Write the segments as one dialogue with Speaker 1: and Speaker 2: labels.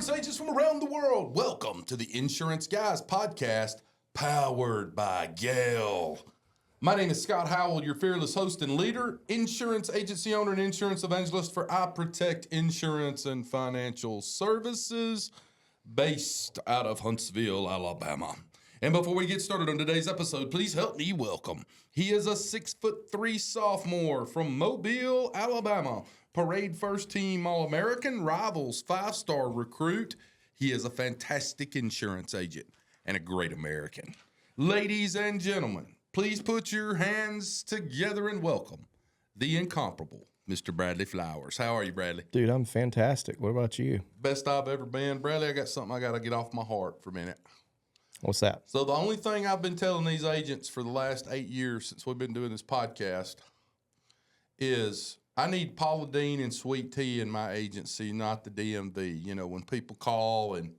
Speaker 1: Insurance agents from around the world, welcome to the Insurance Guys podcast, powered by Gale. My name is Scott Howell, your fearless host and leader, insurance agency owner and insurance evangelist for I Protect Insurance and Financial Services, based out of Huntsville, Alabama. And before we get started on today's episode, please help me welcome. He is a 6'3" sophomore from Mobile, Alabama. Parade first team All-American, Rivals 5-star recruit. He is a fantastic insurance agent and a great American. Ladies and gentlemen, please put your hands together and welcome the incomparable Mr. Bradley Flowers. How are you, Bradley?
Speaker 2: Dude, I'm fantastic. What about you?
Speaker 1: Best I've ever been. Bradley, I got something I got to get off my heart for a minute.
Speaker 2: What's that?
Speaker 1: So the only thing I've been telling these agents for the last 8 years since we've been doing this podcast is I need Paula Deen and Sweet Tea in my agency, not the DMV. You know, when people call and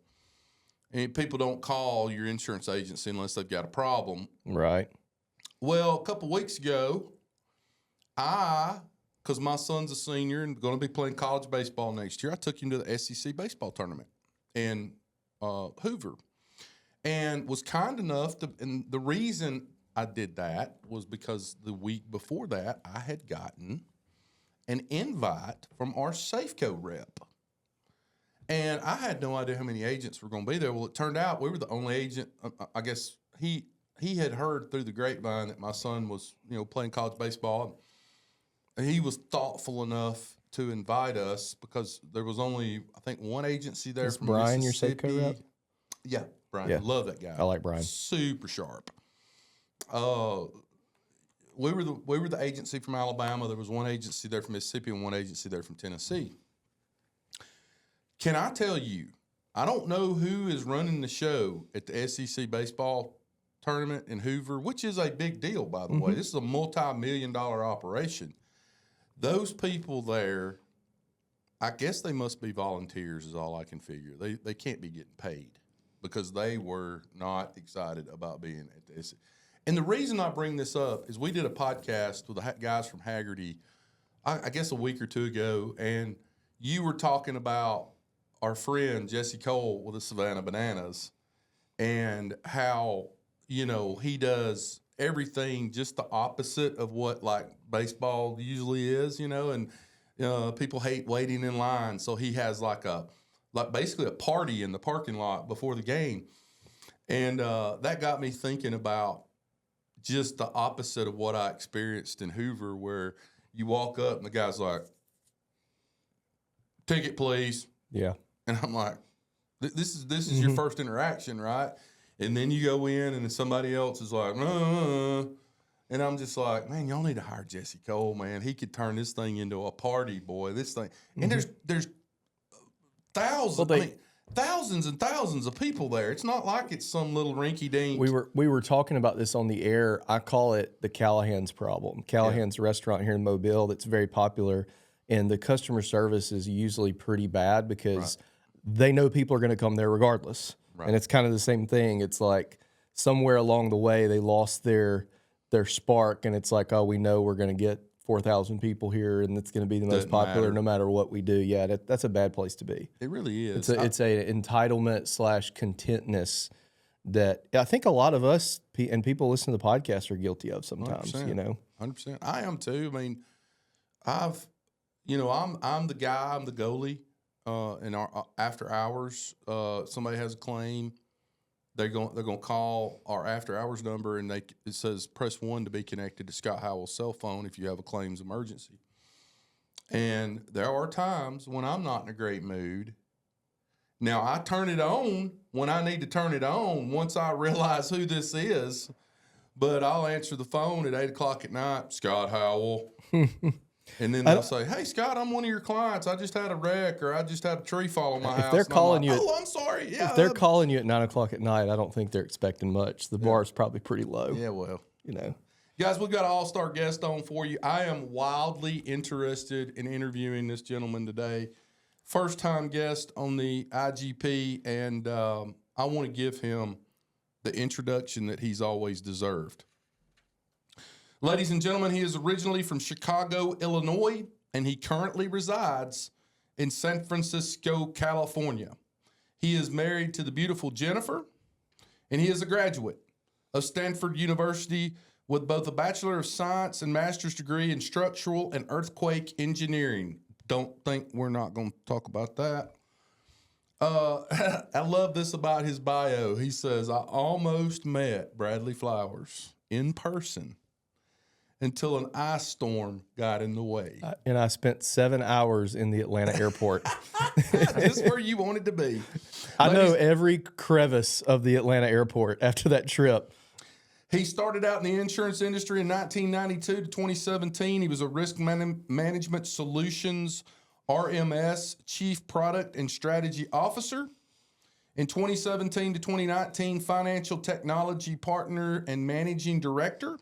Speaker 1: people don't call your insurance agency unless they've got a problem.
Speaker 2: Right.
Speaker 1: Well, a couple weeks ago, because my son's a senior and going to be playing college baseball next year, I took him to the SEC baseball tournament in Hoover. And was kind enough to, and the reason I did that was because the week before that, I had gotten an invite from our Safeco rep. And I had no idea how many agents were going to be there. Well, it turned out we were the only agent. I guess he had heard through the grapevine that my son was, playing college baseball. And he was thoughtful enough to invite us because there was only, I think, one agency there.
Speaker 2: Is
Speaker 1: from
Speaker 2: Brian
Speaker 1: Mississippi.
Speaker 2: your Safeco rep?
Speaker 1: Yeah, Brian.
Speaker 2: Yeah.
Speaker 1: Love that guy.
Speaker 2: I like Brian.
Speaker 1: Super sharp. We were the agency from Alabama. There was one agency there from Mississippi and one agency there from Tennessee. Can I tell you, I don't know who is running the show at the SEC baseball tournament in Hoover, which is a big deal, by the way. This is a multi-million-dollar operation. Those people there, I guess they must be volunteers is all I can figure. They can't be getting paid because they were not excited about being at the SEC. And the reason I bring this up is we did a podcast with the guys from Haggerty, I guess a week or two ago, and you were talking about our friend Jesse Cole with the Savannah Bananas and how, he does everything just the opposite of what, like, baseball usually is, and people hate waiting in line. So he has like basically a party in the parking lot before the game. And that got me thinking about just the opposite of what I experienced in Hoover, where you walk up and the guy's like, "Ticket, please."
Speaker 2: Yeah.
Speaker 1: And I'm like, this is your first interaction, right? And then you go in and then somebody else is like, and I'm just like, man, y'all need to hire Jesse Cole, man. He could turn this thing into a party, boy. This thing. And there's thousands. Thousands and thousands of people there. It's not like it's some little rinky-dink.
Speaker 2: We were talking about this on the air. I call it the Callahan's problem. Callahan's restaurant here in Mobile that's very popular, and the customer service is usually pretty bad because they know people are going to come there regardless. Right. And it's kind of the same thing. It's like somewhere along the way they lost their spark, and it's like, oh, we know we're going to get 4,000 people here, and it's going to be the most popular no matter what we do. Yeah, that's a bad place to be.
Speaker 1: It really is.
Speaker 2: It's a entitlement / contentness that I think a lot of us and people listening to the podcast are guilty of sometimes.
Speaker 1: 100%. 100%. I am too. I mean, I'm the guy. I'm the goalie. In our after hours, somebody has a claim. They're going to call our after hours number, and it says press 1 to be connected to Scott Howell's cell phone if you have a claims emergency. And there are times when I'm not in a great mood. Now, I turn it on when I need to turn it on once I realize who this is, but I'll answer the phone at 8 o'clock at night, Scott Howell. And then they'll say, "Hey, Scott, I'm one of your clients. I just had a wreck, or I just had a tree fall on my house."
Speaker 2: If they're calling you,
Speaker 1: "Oh, I'm sorry." Yeah,
Speaker 2: if they're calling you at 9 o'clock at night, I don't think they're expecting much. The bar's probably pretty low.
Speaker 1: Yeah, well, guys, we've got an all-star guest on for you. I am wildly interested in interviewing this gentleman today. First-time guest on the IGP, and I want to give him the introduction that he's always deserved. Ladies and gentlemen, he is originally from Chicago, Illinois, and he currently resides in San Francisco, California. He is married to the beautiful Jennifer, and he is a graduate of Stanford University with both a Bachelor of Science and Master's degree in Structural and Earthquake Engineering. Don't think we're not going to talk about that. I love this about his bio. He says, I almost met Bradley Flowers in person until an ice storm got in the way.
Speaker 2: And I spent 7 hours in the Atlanta airport.
Speaker 1: Just where you wanted to be.
Speaker 2: I know every crevice of the Atlanta airport after that trip.
Speaker 1: He started out in the insurance industry in 1992 to 2017. He was a risk management solutions RMS Chief Product and Strategy Officer. In 2017 to 2019, Financial Technology Partner and Managing Director.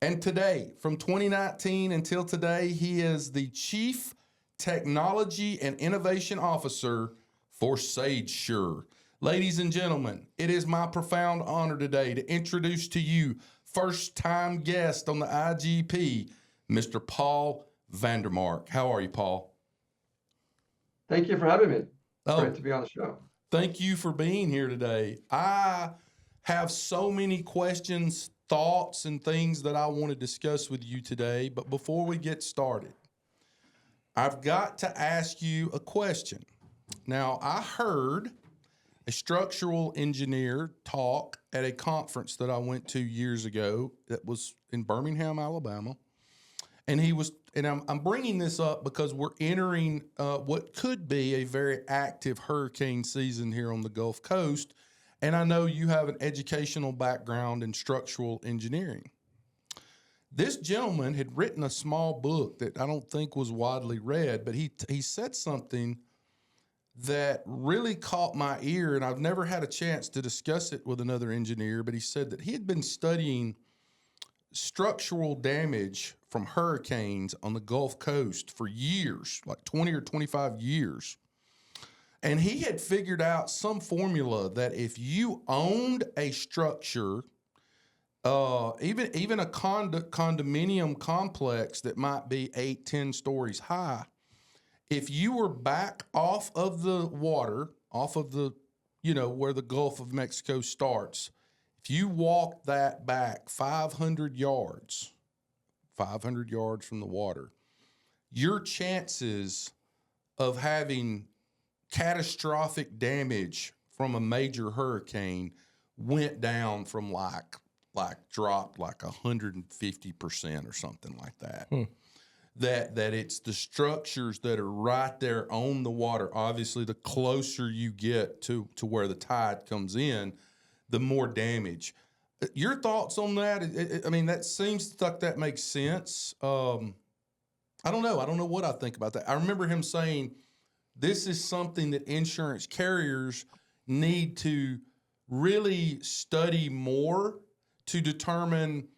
Speaker 1: And today, from 2019 until today, he is the Chief Technology and Innovation Officer for Sagesure. Ladies and gentlemen, it is my profound honor today to introduce to you first-time guest on the IGP, Mr. Paul VanderMarck. How are you, Paul?
Speaker 3: Thank you for having me. Great to be on the show.
Speaker 1: Thank you for being here today. I have so many questions, thoughts, and things that I want to discuss with you today. But before we get started, I've got to ask you a question. Now, I heard a structural engineer talk at a conference that I went to years ago that was in Birmingham, Alabama. And I'm bringing this up because we're entering what could be a very active hurricane season here on the Gulf Coast. And I know you have an educational background in structural engineering. This gentleman had written a small book that I don't think was widely read, but he said something that really caught my ear, and I've never had a chance to discuss it with another engineer, but he said that he had been studying structural damage from hurricanes on the Gulf Coast for years, like 20 or 25 years. And he had figured out some formula that if you owned a structure, even a condominium complex that might be 8, 10 stories high, if you were back off of the water, off of the, where the Gulf of Mexico starts, if you walk that back 500 yards from the water, your chances of having catastrophic damage from a major hurricane went down from dropped like 150% or something like that. That it's the structures that are right there on the water. Obviously, the closer you get to where the tide comes in, the more damage. Your thoughts on that? I mean, that seems like that makes sense. I don't know. I don't know what I think about that. I remember him saying this is something that insurance carriers need to really study more to determine,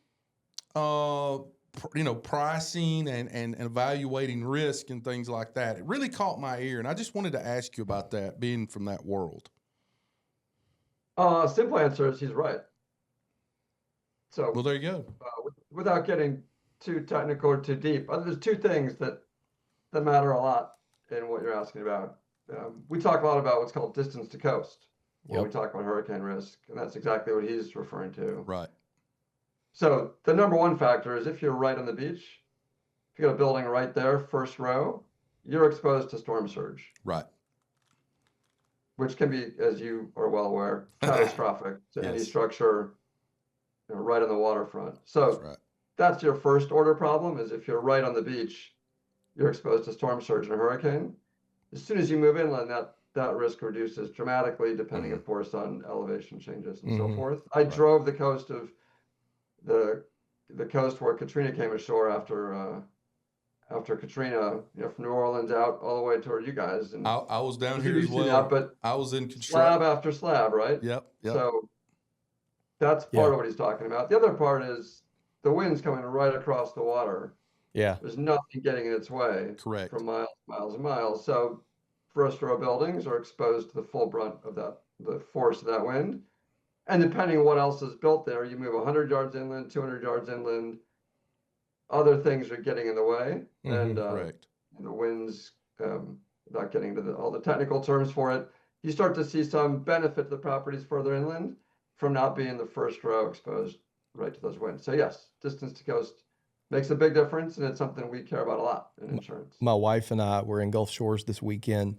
Speaker 1: pricing and evaluating risk and things like that. It really caught my ear, and I just wanted to ask you about that, being from that world.
Speaker 3: Simple answer is he's right. So,
Speaker 1: well, there you go.
Speaker 3: Without getting too technical or too deep, there's two things that matter a lot in what you're asking about. We talk a lot about what's called distance to coast when we talk about hurricane risk, and that's exactly what he's referring to.
Speaker 1: Right.
Speaker 3: So the number one factor is if you're right on the beach, if you got a building right there, first row, you're exposed to storm surge.
Speaker 1: Right.
Speaker 3: Which can be, as you are well aware, catastrophic to any structure right on the waterfront. So that's your first order problem, is if you're right on the beach, you're exposed to storm surge and a hurricane. As soon as you move inland, that risk reduces dramatically, depending, of course, on elevation changes and so forth. I drove the coast of the coast where Katrina came ashore after Katrina, from New Orleans out all the way toward you guys. And
Speaker 1: I was down here as well.
Speaker 3: But
Speaker 1: I was in construction.
Speaker 3: Slab after slab, right?
Speaker 1: Yep.
Speaker 3: So that's part of what he's talking about. The other part is the wind's coming right across the water.
Speaker 2: Yeah.
Speaker 3: There's nothing getting in its way.
Speaker 1: Correct.
Speaker 3: From miles and miles. So first row buildings are exposed to the full brunt of the force of that wind. And depending on what else is built there, you move 100 yards inland, 200 yards inland, other things are getting in the way. And
Speaker 1: correct.
Speaker 3: the winds, without getting into all the technical terms for it, you start to see some benefit to the properties further inland from not being the first row exposed right to those winds. So yes, distance to coast makes a big difference, and it's something we care about a lot in insurance.
Speaker 2: My wife and I were in Gulf Shores this weekend,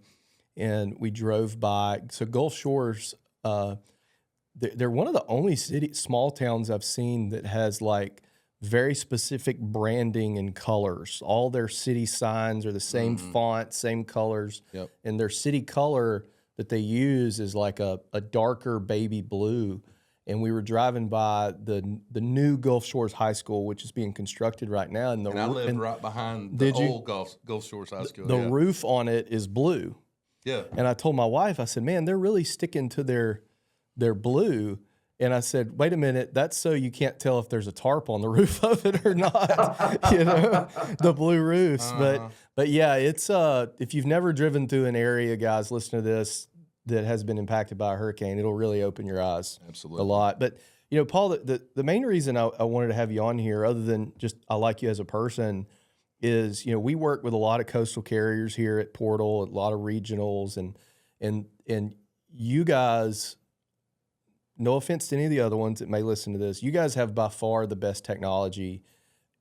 Speaker 2: and we drove by. So Gulf Shores, they're one of the only small towns I've seen that has like very specific branding and colors. All their city signs are the same font, same colors.
Speaker 1: Yep.
Speaker 2: And their city color that they use is like a darker baby blue. And we were driving by the new Gulf Shores High School, which is being constructed right now. And
Speaker 1: I lived right behind the old Gulf Shores High School.
Speaker 2: The roof on it is blue.
Speaker 1: Yeah.
Speaker 2: And I told my wife, I said, man, they're really sticking to their blue. And I said, wait a minute, that's so you can't tell if there's a tarp on the roof of it or not, you know, the blue roofs. But yeah, it's if you've never driven through an area, guys, listen to this, that has been impacted by a hurricane, it'll really open your eyes a lot. But, you know, Paul, the main reason I wanted to have you on here, other than just I like you as a person, is, you know, we work with a lot of coastal carriers here at Portal, a lot of regionals, and you guys, no offense to any of the other ones that may listen to this, you guys have by far the best technology,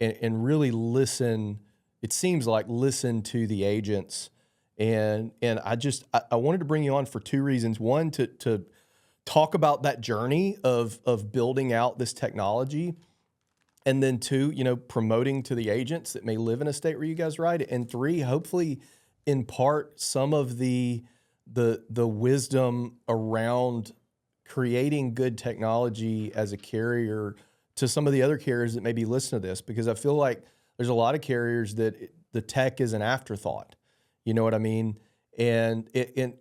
Speaker 2: and really listen, it seems like listen to the agents. And I wanted to bring you on for two reasons. One, to talk about that journey of building out this technology. And then two, you know, promoting to the agents that may live in a state where you guys write. And three, hopefully impart some of the wisdom around creating good technology as a carrier to some of the other carriers that maybe listen to this, because I feel like there's a lot of carriers that the tech is an afterthought. You know what I mean? And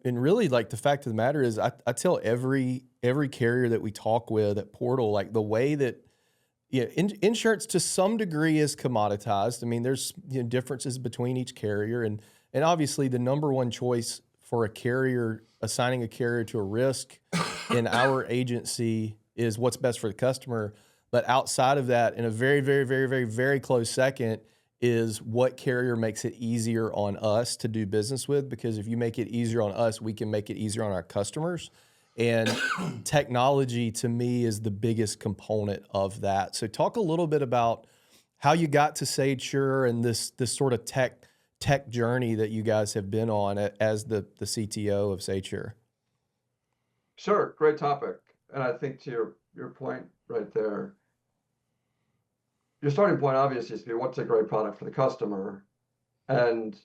Speaker 2: really, like, the fact of the matter is, I tell every carrier that we talk with at Portal, like, the way that, yeah, insurance to some degree is commoditized. I mean, there's, you know, differences between each carrier, and obviously the number one choice for a carrier, assigning a carrier to a risk in our agency, is what's best for the customer. But outside of that, in a very, very, very, very, very close second, is what carrier makes it easier on us to do business with. Because if you make it easier on us, we can make it easier on our customers. And technology, to me, is the biggest component of that. So talk a little bit about how you got to Sagesure and this sort of tech journey that you guys have been on as the CTO of Sagesure.
Speaker 3: Sure, great topic. And I think to your point right there, your starting point obviously is to be what's a great product for the customer. And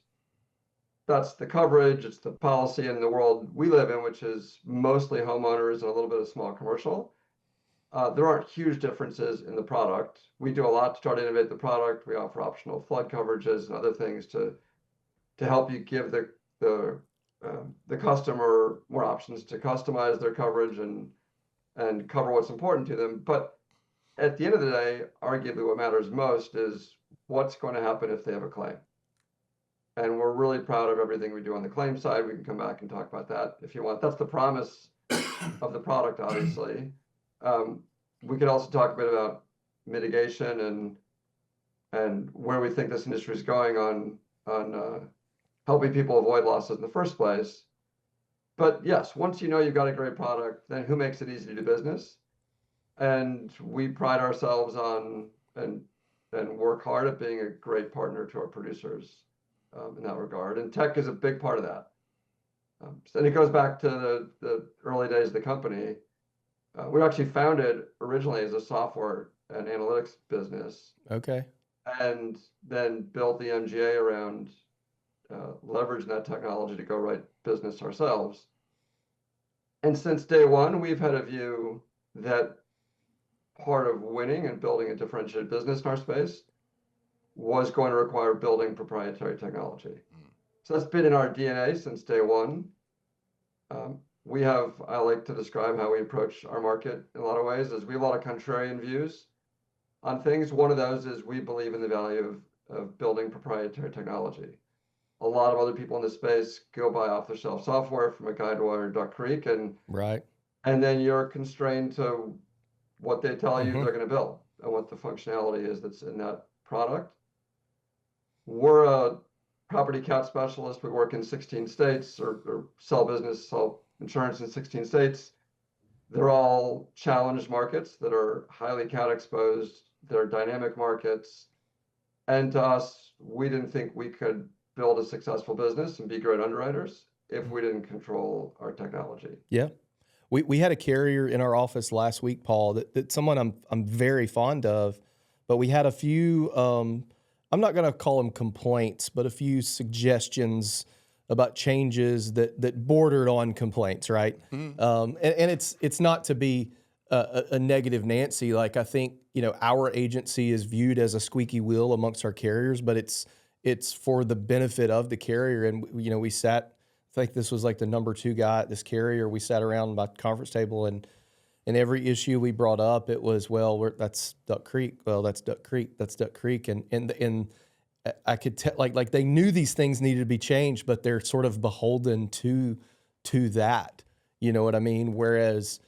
Speaker 3: that's the coverage, it's the policy in the world we live in, which is mostly homeowners and a little bit of small commercial. There aren't huge differences in the product. We do a lot to try to innovate the product. We offer optional flood coverages and other things to help you give the customer more options to customize their coverage and cover what's important to them. But at the end of the day, arguably what matters most is what's going to happen if they have a claim. And we're really proud of everything we do on the claim side. We can come back and talk about that if you want. That's the promise of the product, obviously. We could also talk a bit about mitigation and where we think this industry is going on helping people avoid losses in the first place. But yes, once you know you've got a great product, then who makes it easy to do business? And we pride ourselves on and work hard at being a great partner to our producers in that regard. And tech is a big part of that. And it goes back to the early days of the company. We were actually founded originally as a software and analytics business.
Speaker 2: Okay.
Speaker 3: And then built the MGA around leveraging that technology to go write business ourselves. And since day one, we've had a view that part of winning and building a differentiated business in our space was going to require building proprietary technology. So that's been in our DNA since day one. I like to describe how we approach our market in a lot of ways, is we have a lot of contrarian views on things. One of those is we believe in the value of building proprietary technology. A lot of other people in this space go buy off-the-shelf software from a Guidewire or Duck Creek, and then you're constrained to what they tell you they're going to build and what the functionality is that's in that product. We're a property cat specialist. We work in 16 states or sell business, sell insurance in 16 states. They're all challenged markets that are highly cat exposed. They're dynamic markets. And to us, we didn't think we could build a successful business and be great underwriters if we didn't control our technology.
Speaker 2: Yeah. We had a carrier in our office last week, Paul, that someone I'm very fond of, but we had a few, I'm not going to call them complaints, but a few suggestions about changes that bordered on complaints, right? And it's not to be a negative Nancy. Like, I think, our agency is viewed as a squeaky wheel amongst our carriers, but it's for the benefit of the carrier. And, we sat, I think this was like the number 2 guy at this carrier. We sat around my conference table, and every issue we brought up, it was, well, that's Duck Creek. Well, that's Duck Creek. That's Duck Creek. And I could tell, like they knew these things needed to be changed, but they're sort of beholden to that. You know what I mean? Whereas,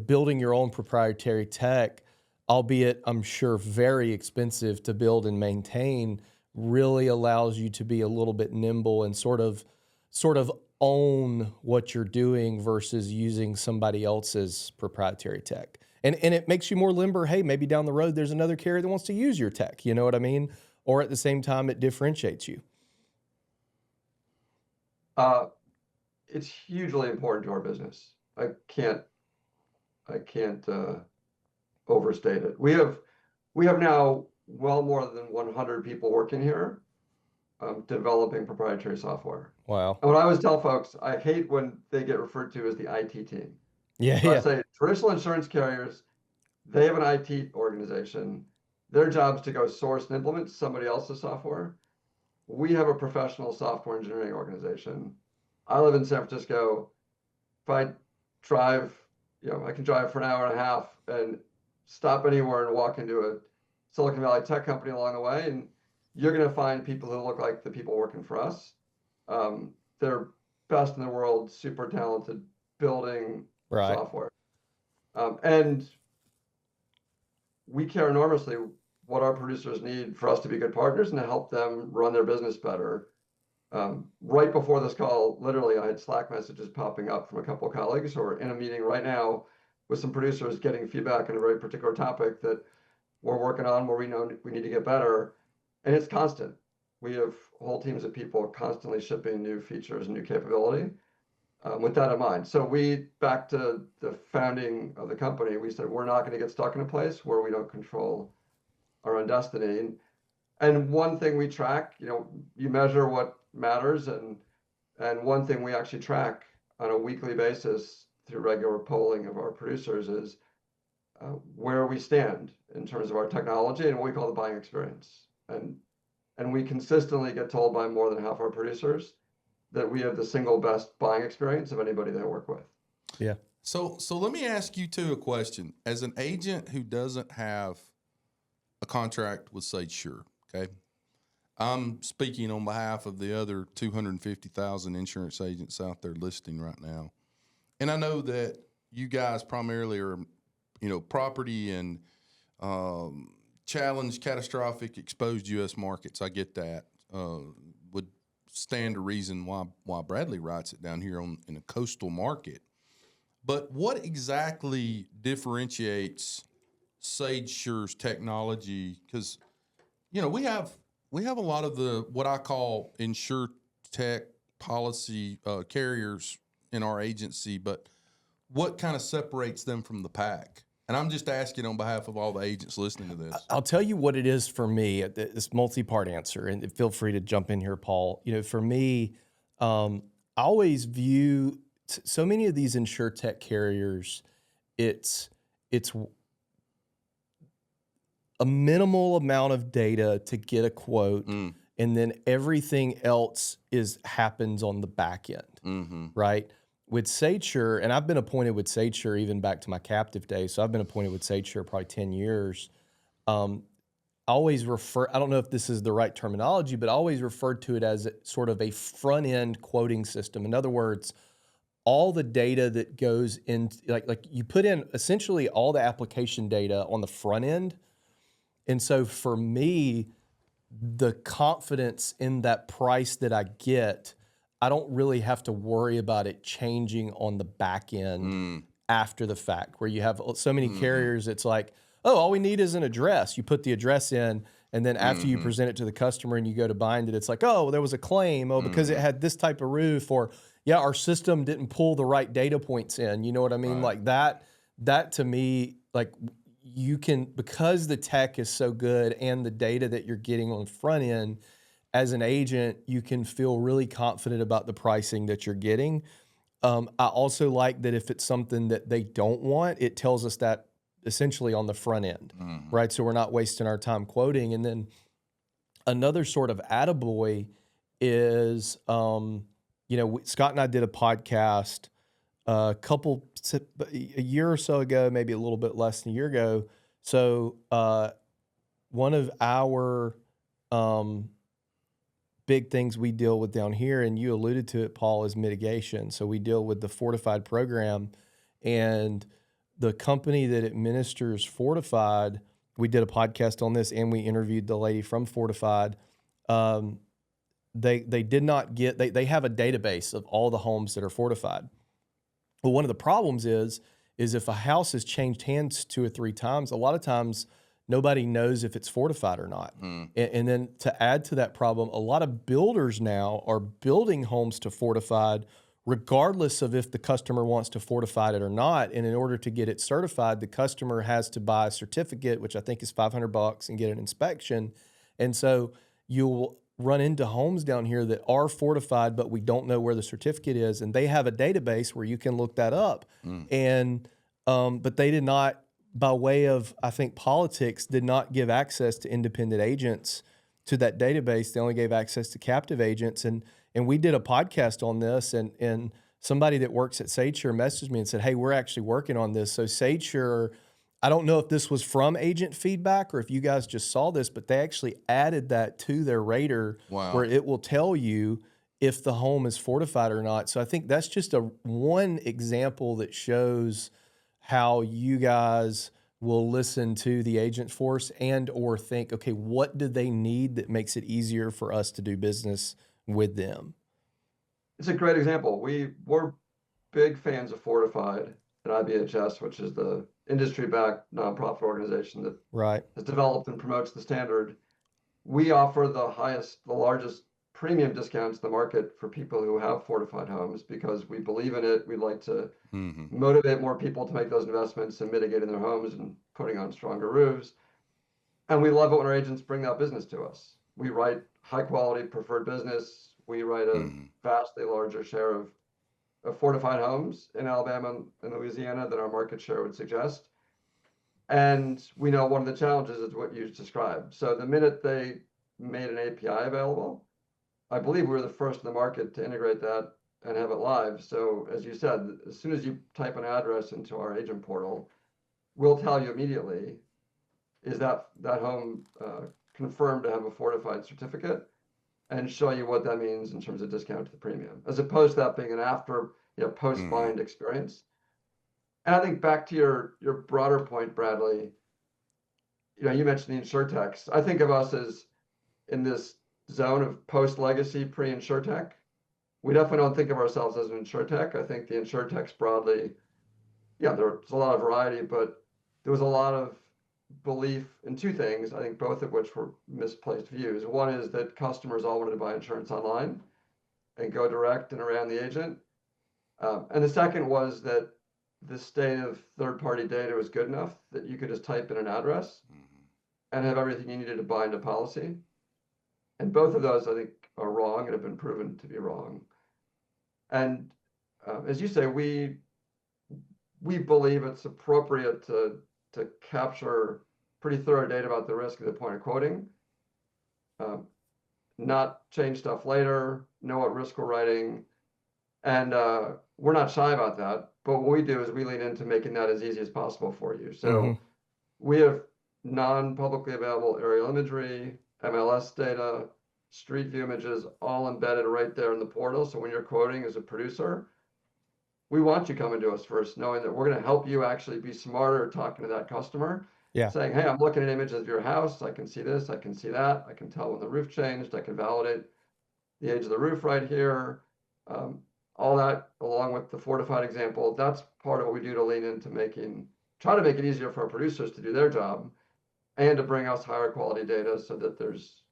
Speaker 2: building your own proprietary tech, albeit I'm sure very expensive to build and maintain, really allows you to be a little bit nimble and sort of own what you're doing versus using somebody else's proprietary tech. And it makes you more limber. Hey, maybe down the road there's another carrier that wants to use your tech. You know what I mean? Or at the same time, it differentiates you.
Speaker 3: It's hugely important to our business. I can't overstate it. We have now well more than 100 people working here, developing proprietary software.
Speaker 2: Wow.
Speaker 3: And what I always tell folks, I hate when they get referred to as the IT team.
Speaker 2: Yeah,
Speaker 3: I say traditional insurance carriers, they have an IT organization. Their job is to go source and implement somebody else's software. We have a professional software engineering organization. I live in San Francisco. If I drive, I can drive for an hour and a half and stop anywhere and walk into a Silicon Valley tech company along the way, and you're going to find people who look like the people working for us. They're best in the world, super talented, building software. And we care enormously what our producers need for us to be good partners and to help them run their business better. Right before this call, literally, I had Slack messages popping up from a couple of colleagues who are in a meeting right now with some producers getting feedback on a very particular topic that we're working on, where we know we need to get better. And it's constant. We have whole teams of people constantly shipping new features and new capability with that in mind. So back to the founding of the company, we said, we're not going to get stuck in a place where we don't control our own destiny. And one thing we track, you measure what matters. And one thing we actually track on a weekly basis through regular polling of our producers is where we stand in terms of our technology and what we call the buying experience. And we consistently get told by more than half our producers that we have the single best buying experience of anybody they work with.
Speaker 2: Yeah.
Speaker 1: So let me ask you too a question. As an agent who doesn't have a contract with Sagesure, okay? I'm speaking on behalf of the other 250,000 insurance agents out there listening right now. And I know that you guys primarily are, property and challenged, catastrophic, exposed U.S. markets. I get that. Would stand to reason why Bradley writes it down here in a coastal market. But what exactly differentiates Sagesure's technology? Because, we have a lot of the what I call insure tech policy carriers in our agency, but what kind of separates them from the pack? And I'm just asking on behalf of all the agents listening to this.
Speaker 2: I'll tell you what it is for me, this multi-part answer, and feel free to jump in here, Paul. For me, I always view so many of these insurtech carriers, it's a minimal amount of data to get a quote, and then everything else happens on the back end, right? With Sagesure, and I've been appointed with Sagesure even back to my captive days, so I've been appointed with Sagesure probably 10 years. I always refer, I don't know if this is the right terminology, but I always referred to it as sort of a front-end quoting system. In other words, all the data that goes in, like you put in essentially all the application data on the front end. And so for me, the confidence in that price that I get, I don't really have to worry about it changing on the back end after the fact, where you have so many carriers. It's like, oh, all we need is an address. You put the address in, and then after you present it to the customer and you go to bind it, it's like, oh, there was a claim. Oh, because it had this type of roof, or yeah, our system didn't pull the right data points in. You know what I mean? Like that to me, like you can, because the tech is so good and the data that you're getting on the front end, as an agent, you can feel really confident about the pricing that you're getting. I also like that if it's something that they don't want, it tells us that essentially on the front end, right? So we're not wasting our time quoting. And then another sort of attaboy is, Scott and I did a podcast a year or so ago, maybe a little bit less than a year ago. So one of our big things we deal with down here, and you alluded to it, Paul, is mitigation. So we deal with the Fortified program, and the company that administers Fortified, we did a podcast on this, and we interviewed the lady from Fortified. They did not get, they have a database of all the homes that are fortified. Well, one of the problems is if a house has changed hands 2 or 3 times, a lot of times nobody knows if it's fortified or not. And then to add to that problem, a lot of builders now are building homes to fortified regardless of if the customer wants to fortify it or not. And in order to get it certified, the customer has to buy a certificate, which I think is $500, and get an inspection. And so you'll run into homes down here that are fortified, but we don't know where the certificate is. And they have a database where you can look that up. And but they did not, by way of, I think, politics, did not give access to independent agents to that database. They only gave access to captive agents. And we did a podcast on this, and somebody that works at Sagesure messaged me and said, hey, we're actually working on this. So Sagesure, I don't know if this was from agent feedback or if you guys just saw this, but they actually added that to their rater where it will tell you if the home is fortified or not. So I think that's just one example that shows how you guys will listen to the agent force and or think, okay, what do they need that makes it easier for us to do business with them?
Speaker 3: It's a great example. We're big fans of Fortified at IBHS, which is the industry-backed nonprofit organization that has developed and promotes the standard. We offer the largest premium discounts in the market for people who have fortified homes because we believe in it. We'd like to motivate more people to make those investments and mitigating their homes and putting on stronger roofs. And we love it when our agents bring that business to us. We write high-quality preferred business. We write a vastly larger share of fortified homes in Alabama and Louisiana than our market share would suggest. And we know one of the challenges is what you described. So the minute they made an API available, I believe we were the first in the market to integrate that and have it live. So as you said, as soon as you type an address into our agent portal, we'll tell you immediately, is that home confirmed to have a fortified certificate, and show you what that means in terms of discount to the premium, as opposed to that being an after, post-bind experience. And I think back to your broader point, Bradley, you mentioned the insurtechs. I think of us as in this zone of post-legacy, pre-insurtech. We definitely don't think of ourselves as an insurtech. I think the insurtechs broadly, there's a lot of variety, but there was a lot of belief in 2 things, I think both of which were misplaced views. One is that customers all wanted to buy insurance online and go direct and around the agent. And the second was that the state of third-party data was good enough that you could just type in an address and have everything you needed to bind a policy. And both of those, I think, are wrong and have been proven to be wrong. And as you say, we believe it's appropriate to capture pretty thorough data about the risk at the point of quoting, not change stuff later, know what risk we're writing. And we're not shy about that. But what we do is we lean into making that as easy as possible for you. So we have non-publicly available aerial imagery, MLS data, street view images, all embedded right there in the portal. So when you're quoting as a producer, we want you coming to us first, knowing that we're going to help you actually be smarter talking to that customer. Saying, hey, I'm looking at images of your house. I can see this, I can see that. I can tell when the roof changed. I can validate the age of the roof right here. All that, along with the fortified example, that's part of what we do to lean into try to make it easier for our producers to do their job and to bring us higher quality data so that there's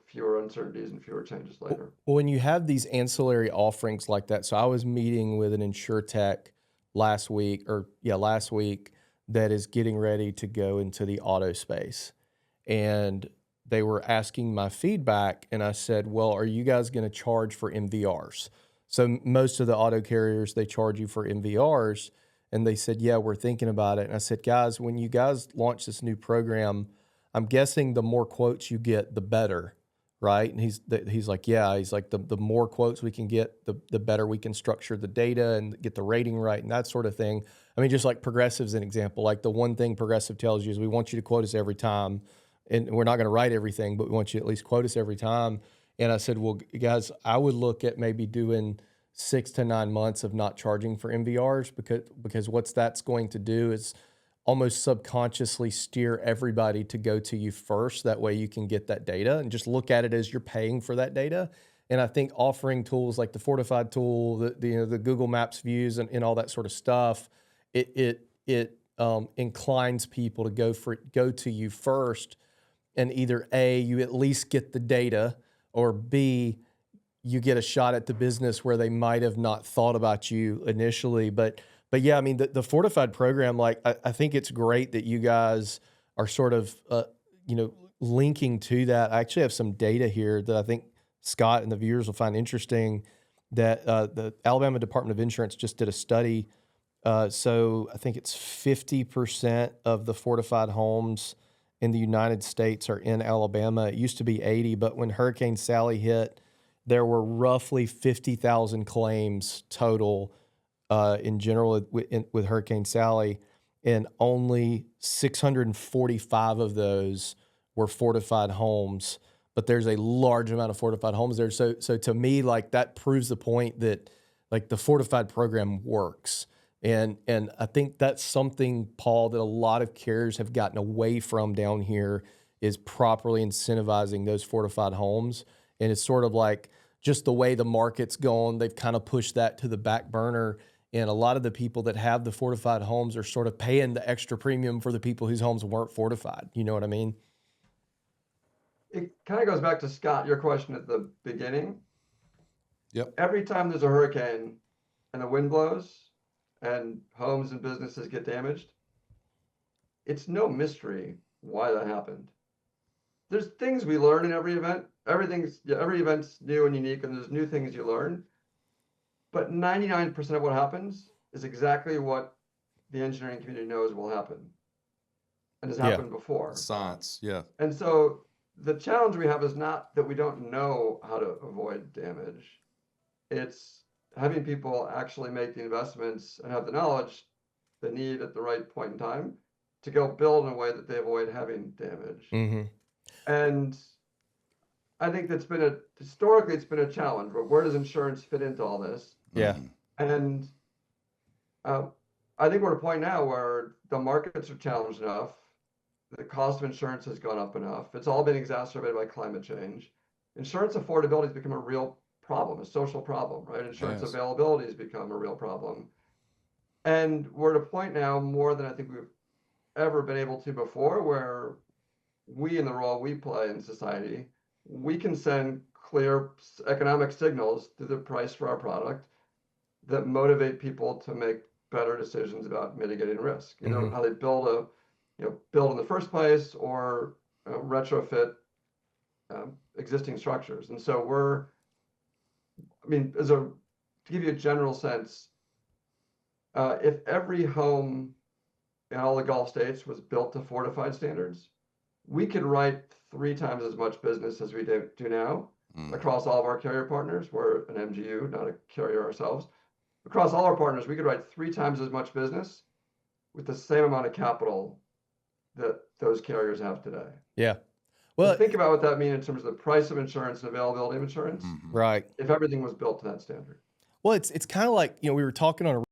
Speaker 3: fewer uncertainties and fewer changes later.
Speaker 2: When you have these ancillary offerings like that, so I was meeting with an insurtech last week that is getting ready to go into the auto space. And they were asking my feedback, and I said, well, are you guys going to charge for MVRs? So most of the auto carriers, they charge you for MVRs. And they said, yeah, we're thinking about it. And I said, guys, when you guys launch this new program, I'm guessing the more quotes you get, the better, right? And he's like, yeah, he's like, the more quotes we can get, the better we can structure the data and get the rating right and that sort of thing. I mean, just like Progressive's an example. Like the one thing Progressive tells you is we want you to quote us every time. And we're not going to write everything, but we want you to at least quote us every time. And I said, well, guys, I would look at maybe doing 6 to 9 months of not charging for MVRs because what that's going to do is almost subconsciously steer everybody to go to you first. That way you can get that data and just look at it as you're paying for that data. And I think offering tools like the Fortified tool, the Google Maps views and all that sort of stuff, it inclines people to go to you first. And either A, you at least get the data, or B, you get a shot at the business where they might have not thought about you initially. But yeah, I mean, the Fortified program, like, I think it's great that you guys are sort of, linking to that. I actually have some data here that I think Scott and the viewers will find interesting that the Alabama Department of Insurance just did a study. So I think it's 50% of the fortified homes in the United States are in Alabama. It used to be 80, but when Hurricane Sally hit, there were roughly 50,000 claims total in general with Hurricane Sally, and only 645 of those were fortified homes. But there's a large amount of fortified homes there. So to me, like, that proves the point that, like, the fortified program works. And I think that's something, Paul, that a lot of carriers have gotten away from down here, is properly incentivizing those fortified homes. And it's sort of like just the way the market's going, they've kind of pushed that to the back burner. And a lot of the people that have the fortified homes are sort of paying the extra premium for the people whose homes weren't fortified. You know what I mean?
Speaker 3: It kind of goes back to, Scott, your question at the beginning.
Speaker 1: Yep.
Speaker 3: Every time there's a hurricane and the wind blows and homes and businesses get damaged, it's no mystery why that happened. There's things we learn in every event. Every event's new and unique, and there's new things you learn. But 99% of what happens is exactly what the engineering community knows will happen and has happened before.
Speaker 1: Science, yeah.
Speaker 3: And so the challenge we have is not that we don't know how to avoid damage. It's having people actually make the investments and have the knowledge they need at the right point in time to go build in a way that they avoid having damage.
Speaker 2: Mm-hmm.
Speaker 3: And I think historically it's been a challenge. But where does insurance fit into all this?
Speaker 2: Yeah.
Speaker 3: And I think we're at a point now where the markets are challenged enough. The cost of insurance has gone up enough. It's all been exacerbated by climate change. Insurance affordability has become a real problem, a social problem, right? Insurance availability has become a real problem. And we're at a point now, more than I think we've ever been able to before, where we, in the role we play in society, we can send clear economic signals through the price for our product that motivate people to make better decisions about mitigating risk. You know, how they build in the first place, or retrofit existing structures. And so to give you a general sense, if every home in all the Gulf states was built to fortified standards, we could write 3 times as much business as we do now across all of our carrier partners. We're an MGU, not a carrier ourselves. Across all our partners, we could write 3 times as much business with the same amount of capital that those carriers have today.
Speaker 2: Yeah. Well,
Speaker 3: so think about what that means in terms of the price of insurance and availability of insurance.
Speaker 2: Right.
Speaker 3: If everything was built to that standard.
Speaker 2: Well, it's kind of like, we were talking on a